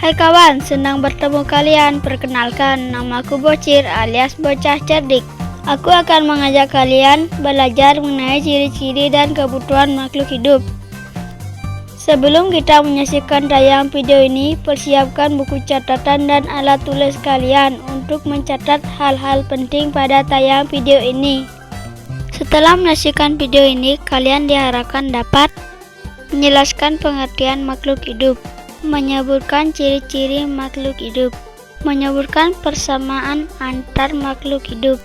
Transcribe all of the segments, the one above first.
Hai kawan, senang bertemu kalian. Perkenalkan, namaku Bocir alias Bocah Cerdik. Aku akan mengajak kalian belajar mengenai ciri-ciri dan kebutuhan makhluk hidup. Sebelum kita menyaksikan tayangan video ini, persiapkan buku catatan dan alat tulis kalian untuk mencatat hal-hal penting pada tayangan video ini. Setelah menyaksikan video ini, kalian diharapkan dapat menjelaskan pengertian makhluk hidup, menyebutkan ciri-ciri makhluk hidup, menyebutkan persamaan antar makhluk hidup,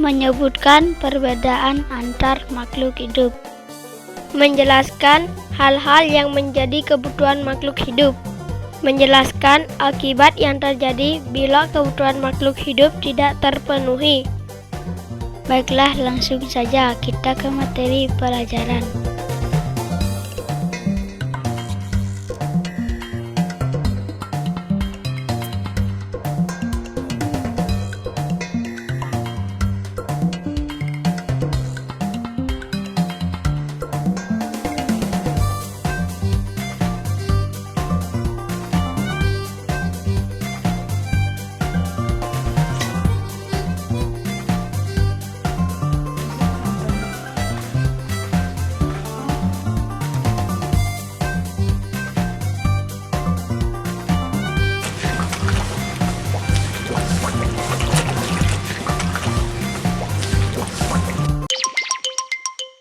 menyebutkan perbedaan antar makhluk hidup, menjelaskan hal-hal yang menjadi kebutuhan makhluk hidup, menjelaskan akibat yang terjadi bila kebutuhan makhluk hidup tidak terpenuhi. Baiklah, langsung saja kita ke materi pelajaran.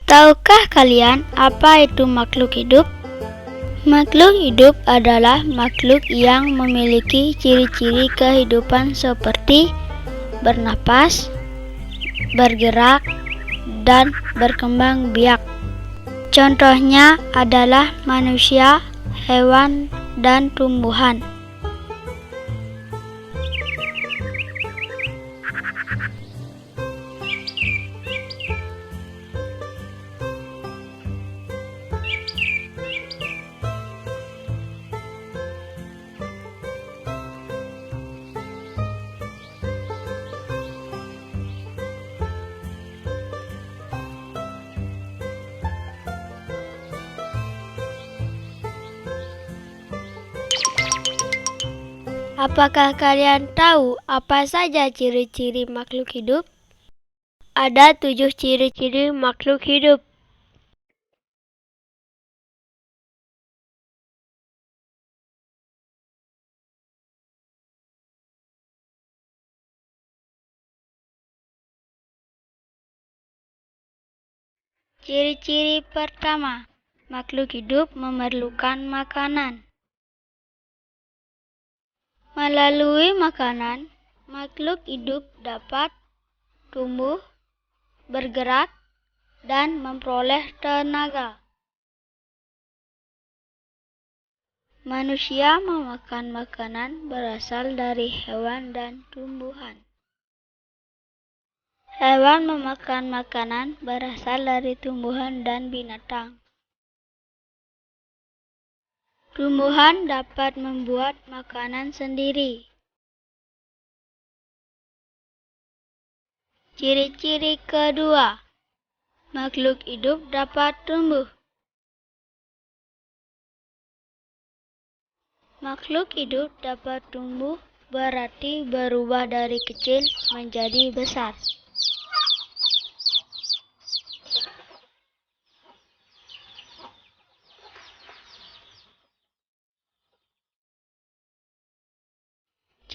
Tahukah kalian apa itu makhluk hidup? Makhluk hidup adalah makhluk yang memiliki ciri-ciri kehidupan seperti bernapas, bergerak, dan berkembang biak. Contohnya adalah manusia, hewan, dan tumbuhan. Apakah kalian tahu apa saja ciri-ciri makhluk hidup? Ada 7 ciri-ciri makhluk hidup. Ciri-ciri pertama, makhluk hidup memerlukan makanan. Melalui makanan, makhluk hidup dapat tumbuh, bergerak, dan memperoleh tenaga. Manusia memakan makanan berasal dari hewan dan tumbuhan. Hewan memakan makanan berasal dari tumbuhan dan binatang. Tumbuhan dapat membuat makanan sendiri. Ciri-ciri kedua, makhluk hidup dapat tumbuh. Makhluk hidup dapat tumbuh berarti berubah dari kecil menjadi besar.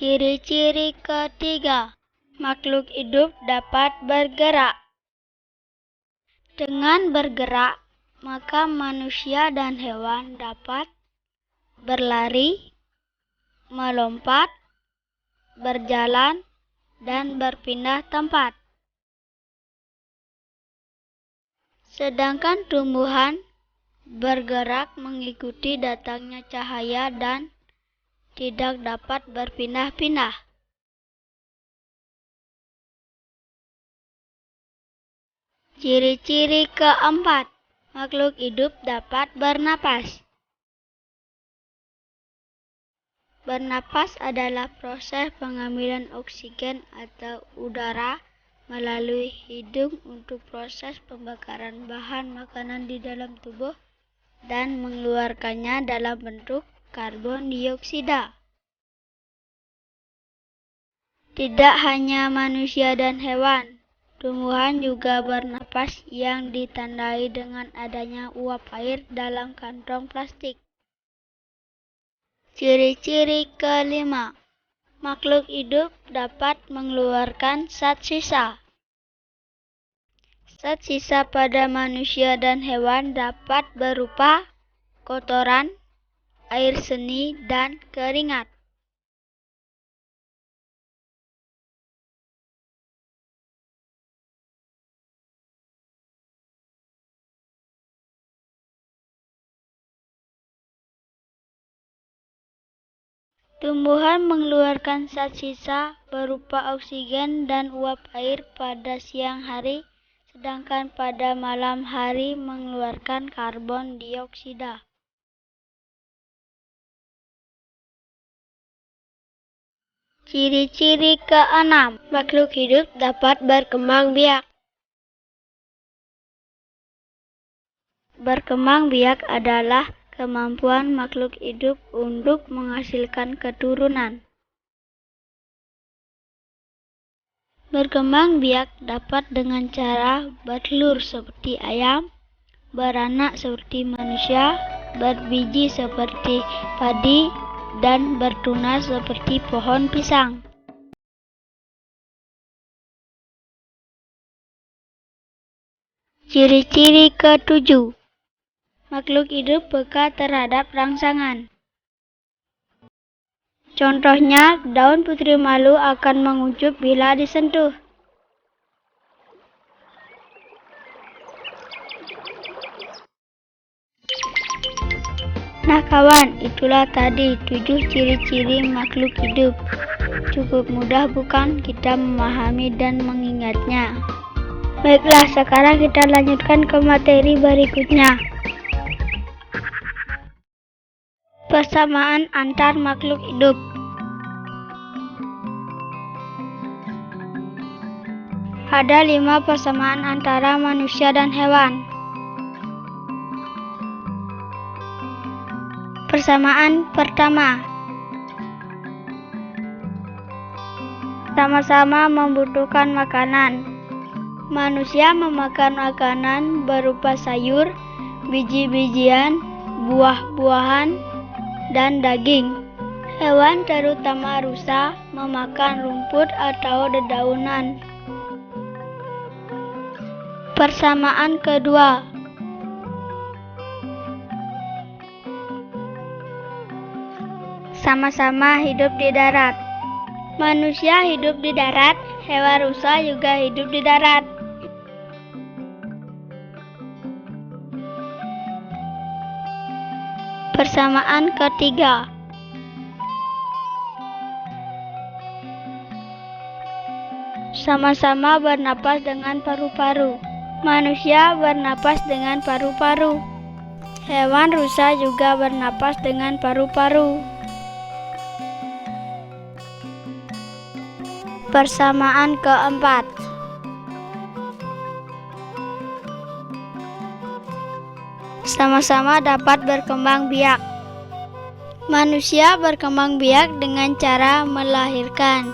Ciri-ciri ketiga, makhluk hidup dapat bergerak. Dengan bergerak, maka manusia dan hewan dapat berlari, melompat, berjalan, dan berpindah tempat. Sedangkan tumbuhan bergerak mengikuti datangnya cahaya dan tidak dapat berpindah-pindah. Ciri-ciri keempat, makhluk hidup dapat bernapas. Bernapas adalah proses pengambilan oksigen atau udara melalui hidung untuk proses pembakaran bahan makanan di dalam tubuh dan mengeluarkannya dalam bentuk karbon dioksida. Tidak hanya manusia dan hewan, tumbuhan juga bernapas yang ditandai dengan adanya uap air dalam kantong plastik. Ciri-ciri kelima, makhluk hidup dapat mengeluarkan zat sisa. Zat sisa pada manusia dan hewan dapat berupa kotoran, air seni, dan keringat. Tumbuhan mengeluarkan zat sisa berupa oksigen dan uap air pada siang hari, sedangkan pada malam hari mengeluarkan karbon dioksida. Ciri-ciri keenam, makhluk hidup dapat berkembang biak. Berkembang biak adalah kemampuan makhluk hidup untuk menghasilkan keturunan. Berkembang biak dapat dengan cara bertelur seperti ayam, beranak seperti manusia, berbiji seperti padi, dan bertunas seperti pohon pisang. Ciri-ciri ketujuh, makhluk hidup peka terhadap rangsangan. Contohnya, daun putri malu akan menguncup bila disentuh. Nah kawan, itulah tadi 7 ciri-ciri makhluk hidup. Cukup mudah bukan kita memahami dan mengingatnya? Baiklah, sekarang kita lanjutkan ke materi berikutnya. Persamaan antar makhluk hidup. Ada 5 persamaan antara manusia dan hewan. Persamaan pertama, sama-sama membutuhkan makanan. Manusia memakan makanan berupa sayur, biji-bijian, buah-buahan, dan daging. Hewan terutama rusa memakan rumput atau dedaunan. Persamaan kedua, sama-sama hidup di darat. Manusia hidup di darat, hewan rusa juga hidup di darat. Persamaan ketiga, sama-sama bernapas dengan paru-paru. Manusia bernapas dengan paru-paru. Hewan rusa juga bernapas dengan paru-paru. Persamaan keempat, sama-sama dapat berkembang biak. Manusia berkembang biak dengan cara melahirkan.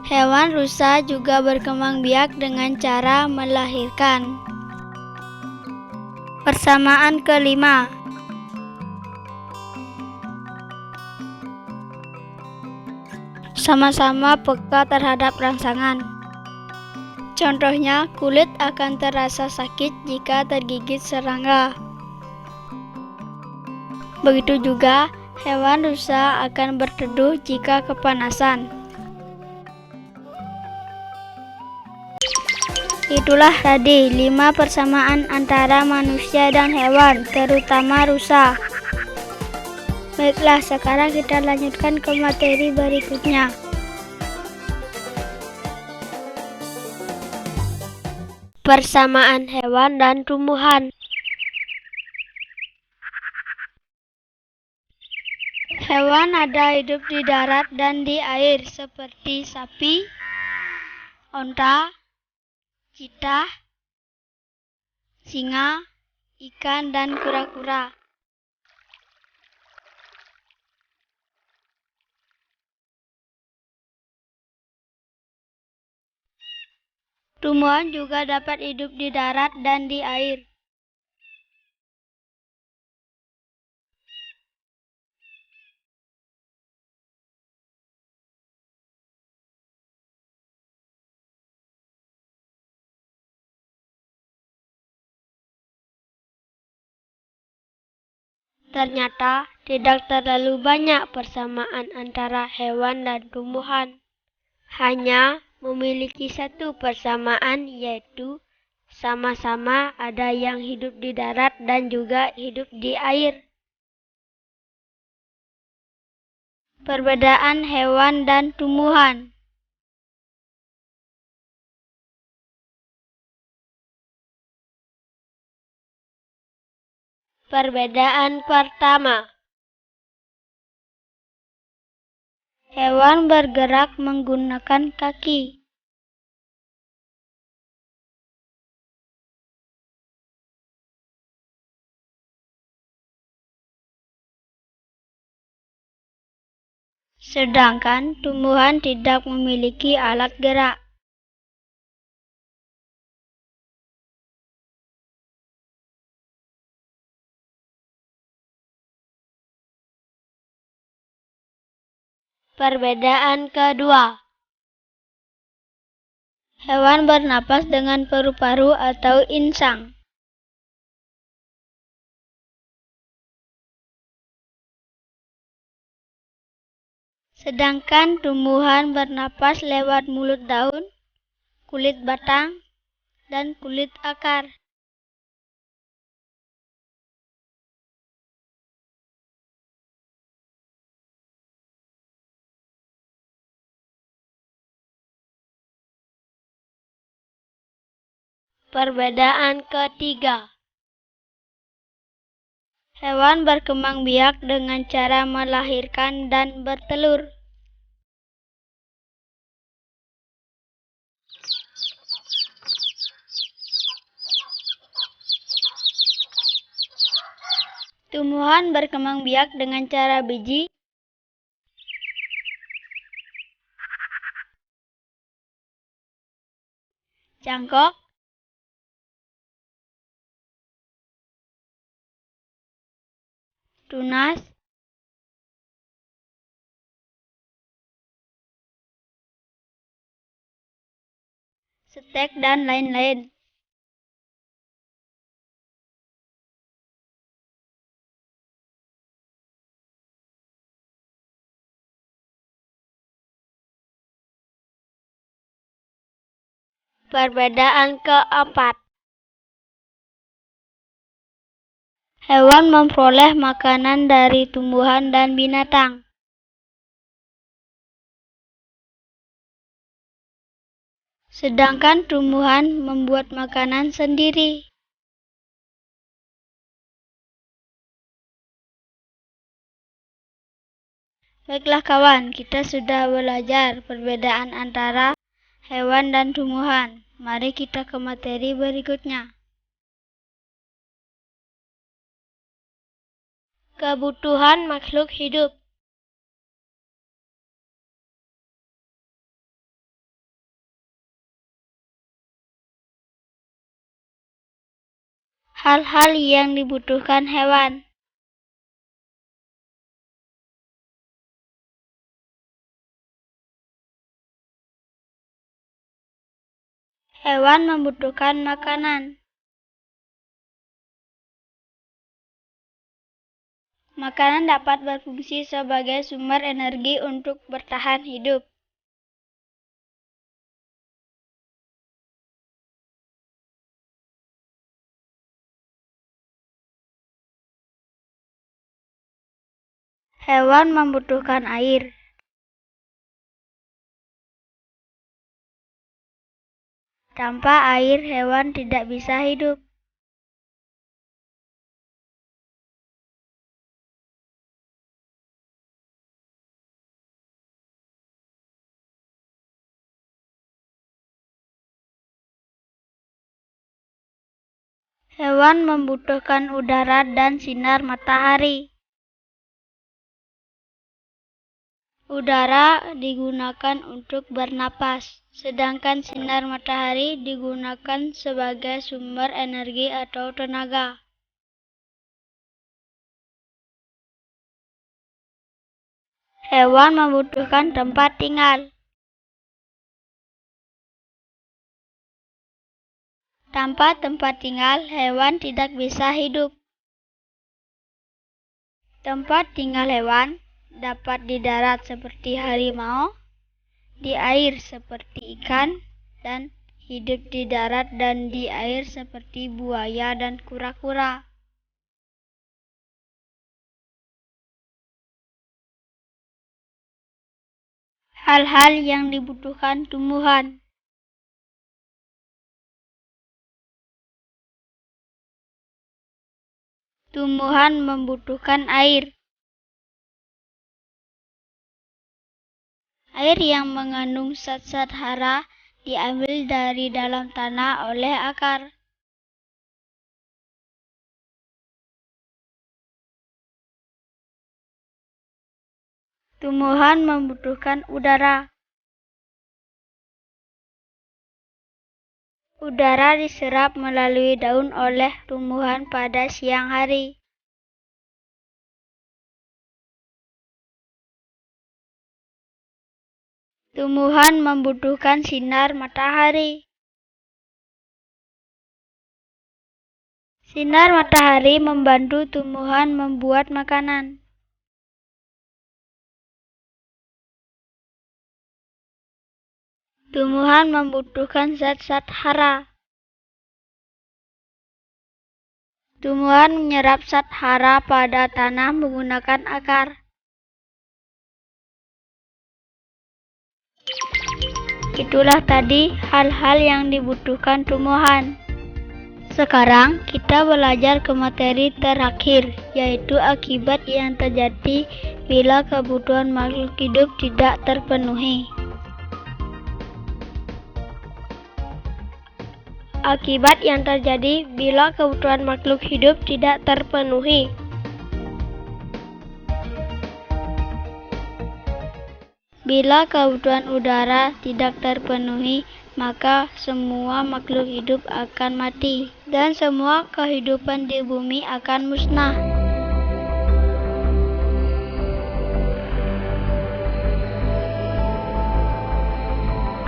Hewan rusa juga berkembang biak dengan cara melahirkan. Persamaan kelima, sama-sama peka terhadap rangsangan. Contohnya, kulit akan terasa sakit jika tergigit serangga. Begitu juga, hewan rusa akan berteduh jika kepanasan. Itulah tadi 5 persamaan antara manusia dan hewan, terutama rusa. Baiklah, sekarang kita lanjutkan ke materi berikutnya. Persamaan hewan dan tumbuhan. Hewan ada hidup di darat dan di air seperti sapi, onta, cheetah, singa, ikan, dan kura-kura. Tumbuhan juga dapat hidup di darat dan di air. Ternyata tidak terlalu banyak persamaan antara hewan dan tumbuhan. Hanya memiliki satu persamaan, yaitu sama-sama ada yang hidup di darat dan juga hidup di air. Perbedaan hewan dan tumbuhan. Perbedaan pertama. Hewan bergerak menggunakan kaki. Sedangkan tumbuhan tidak memiliki alat gerak. Perbedaan kedua. Hewan bernapas dengan paru-paru atau insang. Sedangkan tumbuhan bernapas lewat mulut daun, kulit batang, dan kulit akar. Perbedaan ketiga. Hewan berkembang biak dengan cara melahirkan dan bertelur. Tumbuhan berkembang biak dengan cara biji, cangkok, tunas, stek, dan lain-lain. Perbedaan keempat. Hewan memperoleh makanan dari tumbuhan dan binatang. Sedangkan tumbuhan membuat makanan sendiri. Baiklah kawan, kita sudah belajar perbedaan antara hewan dan tumbuhan. Mari kita ke materi berikutnya. Kebutuhan makhluk hidup. Hal-hal yang dibutuhkan hewan. Hewan membutuhkan makanan. Makanan dapat berfungsi sebagai sumber energi untuk bertahan hidup. Hewan membutuhkan air. Tanpa air, hewan tidak bisa hidup. Hewan membutuhkan udara dan sinar matahari. Udara digunakan untuk bernapas. sedangkan sinar matahari digunakan sebagai sumber energi atau tenaga. Hewan membutuhkan tempat tinggal. Tanpa tempat tinggal, hewan tidak bisa hidup. Tempat tinggal hewan dapat di darat seperti harimau, di air seperti ikan, dan hidup di darat dan di air seperti buaya dan kura-kura. Hal-hal yang dibutuhkan tumbuhan. Tumbuhan membutuhkan air. Air yang mengandung zat-zat hara diambil dari dalam tanah oleh akar. Tumbuhan membutuhkan udara. Udara diserap melalui daun oleh tumbuhan pada siang hari. Tumbuhan membutuhkan sinar matahari. Sinar matahari membantu tumbuhan membuat makanan. Tumbuhan membutuhkan zat-zat hara. Tumbuhan menyerap zat hara pada tanah menggunakan akar. Itulah tadi hal-hal yang dibutuhkan tumbuhan. Sekarang kita belajar ke materi terakhir, yaitu akibat yang terjadi bila kebutuhan makhluk hidup tidak terpenuhi. Akibat yang terjadi bila kebutuhan makhluk hidup tidak terpenuhi. Bila kebutuhan udara tidak terpenuhi, maka semua makhluk hidup akan mati dan semua kehidupan di bumi akan musnah.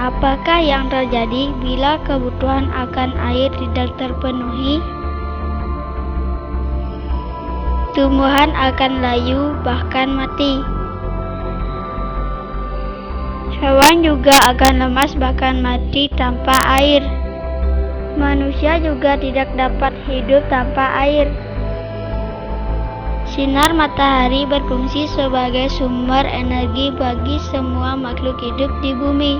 Apakah yang terjadi bila kebutuhan akan air tidak terpenuhi? Tumbuhan akan layu bahkan mati. Hewan juga akan lemas bahkan mati tanpa air. Manusia juga tidak dapat hidup tanpa air. Sinar matahari berfungsi sebagai sumber energi bagi semua makhluk hidup di bumi.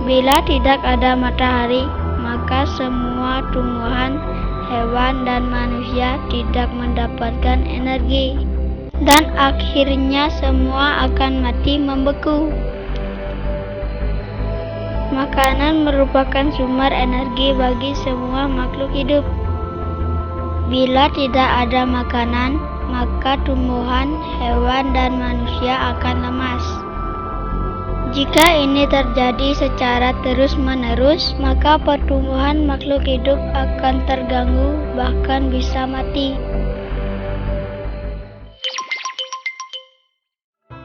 Bila tidak ada matahari, maka semua tumbuhan, hewan, dan manusia tidak mendapatkan energi. Dan akhirnya semua akan mati membeku. Makanan merupakan sumber energi bagi semua makhluk hidup. Bila tidak ada makanan, maka tumbuhan, hewan, dan manusia akan lemas. Jika ini terjadi secara terus-menerus, maka pertumbuhan makhluk hidup akan terganggu, bahkan bisa mati.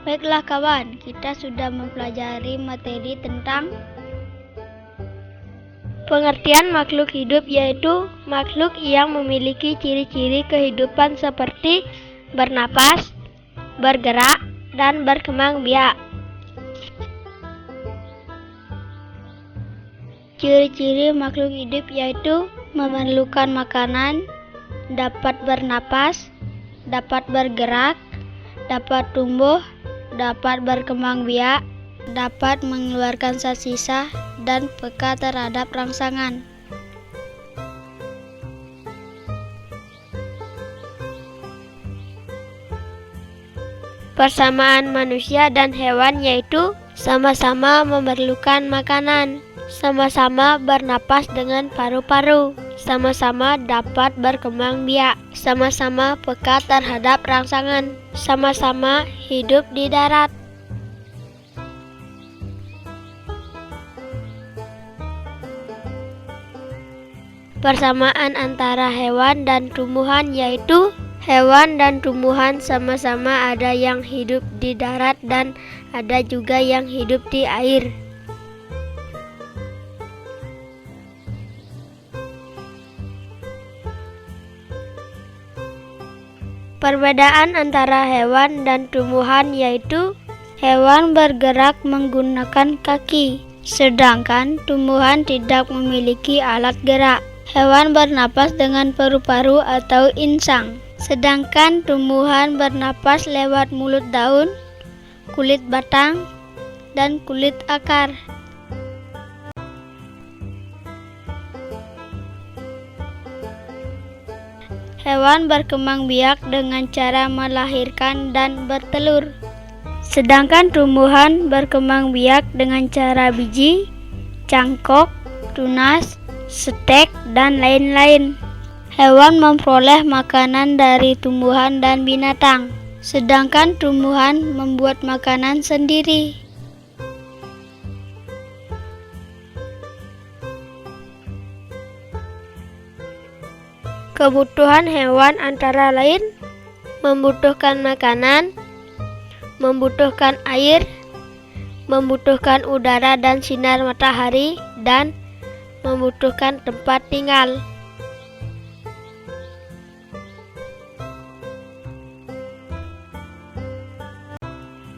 Baiklah kawan, kita sudah mempelajari materi tentang pengertian makhluk hidup, yaitu makhluk yang memiliki ciri-ciri kehidupan seperti bernapas, bergerak, dan berkembang biak. Ciri-ciri makhluk hidup yaitu memerlukan makanan, dapat bernapas, dapat bergerak, dapat tumbuh, dapat berkembang biak, dapat mengeluarkan zat sisa, dan peka terhadap rangsangan. Persamaan manusia dan hewan yaitu sama-sama memerlukan makanan, sama-sama bernapas dengan paru-paru, sama-sama dapat berkembang biak, sama-sama peka terhadap rangsangan, sama-sama hidup di darat. Persamaan antara hewan dan tumbuhan yaitu hewan dan tumbuhan sama-sama ada yang hidup di darat dan ada juga yang hidup di air. Perbedaan antara hewan dan tumbuhan yaitu hewan bergerak menggunakan kaki, sedangkan tumbuhan tidak memiliki alat gerak. Hewan bernapas dengan paru-paru atau insang, sedangkan tumbuhan bernapas lewat mulut daun, kulit batang, dan kulit akar. Hewan berkembang biak dengan cara melahirkan dan bertelur, sedangkan tumbuhan berkembang biak dengan cara biji, cangkok, tunas, stek, dan lain-lain. Hewan memperoleh makanan dari tumbuhan dan binatang, sedangkan tumbuhan membuat makanan sendiri. Kebutuhan hewan antara lain membutuhkan makanan, membutuhkan air, membutuhkan udara dan sinar matahari, dan membutuhkan tempat tinggal.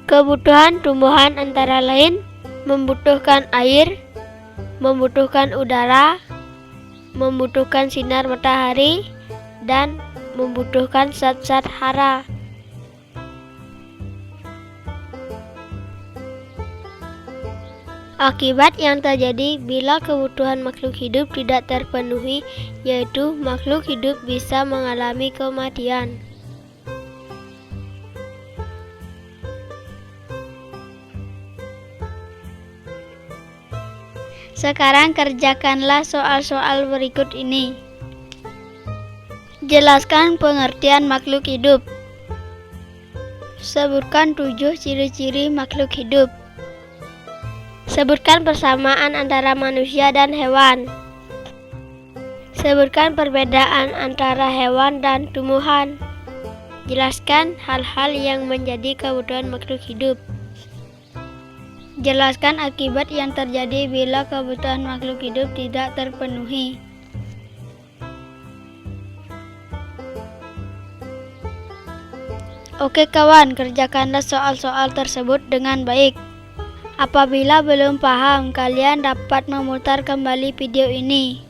Kebutuhan tumbuhan antara lain membutuhkan air, membutuhkan udara, membutuhkan sinar matahari, dan membutuhkan zat-zat hara. Akibat yang terjadi bila kebutuhan makhluk hidup tidak terpenuhi, yaitu makhluk hidup bisa mengalami kematian. Sekarang kerjakanlah soal-soal berikut ini. Jelaskan pengertian makhluk hidup. Sebutkan 7 ciri-ciri makhluk hidup. Sebutkan persamaan antara manusia dan hewan. Sebutkan perbedaan antara hewan dan tumbuhan. Jelaskan hal-hal yang menjadi kebutuhan makhluk hidup. Jelaskan akibat yang terjadi bila kebutuhan makhluk hidup tidak terpenuhi. Oke kawan, kerjakanlah soal-soal tersebut dengan baik. Apabila belum paham, kalian dapat memutar kembali video ini.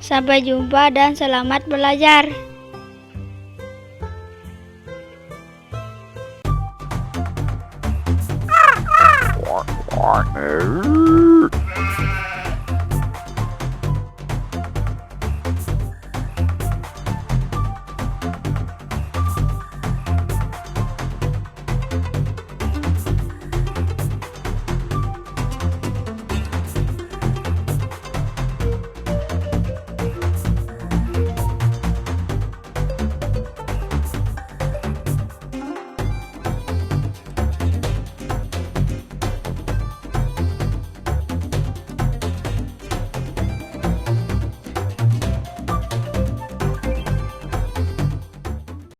Sampai jumpa dan selamat belajar.